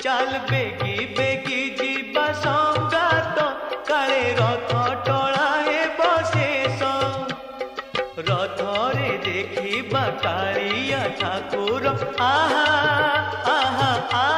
चाल बेगी बेगी जीवा संगात काले रथ टळा हे बशेष रथरे देखिबा कालिया ठाकुर आहा आहा आहा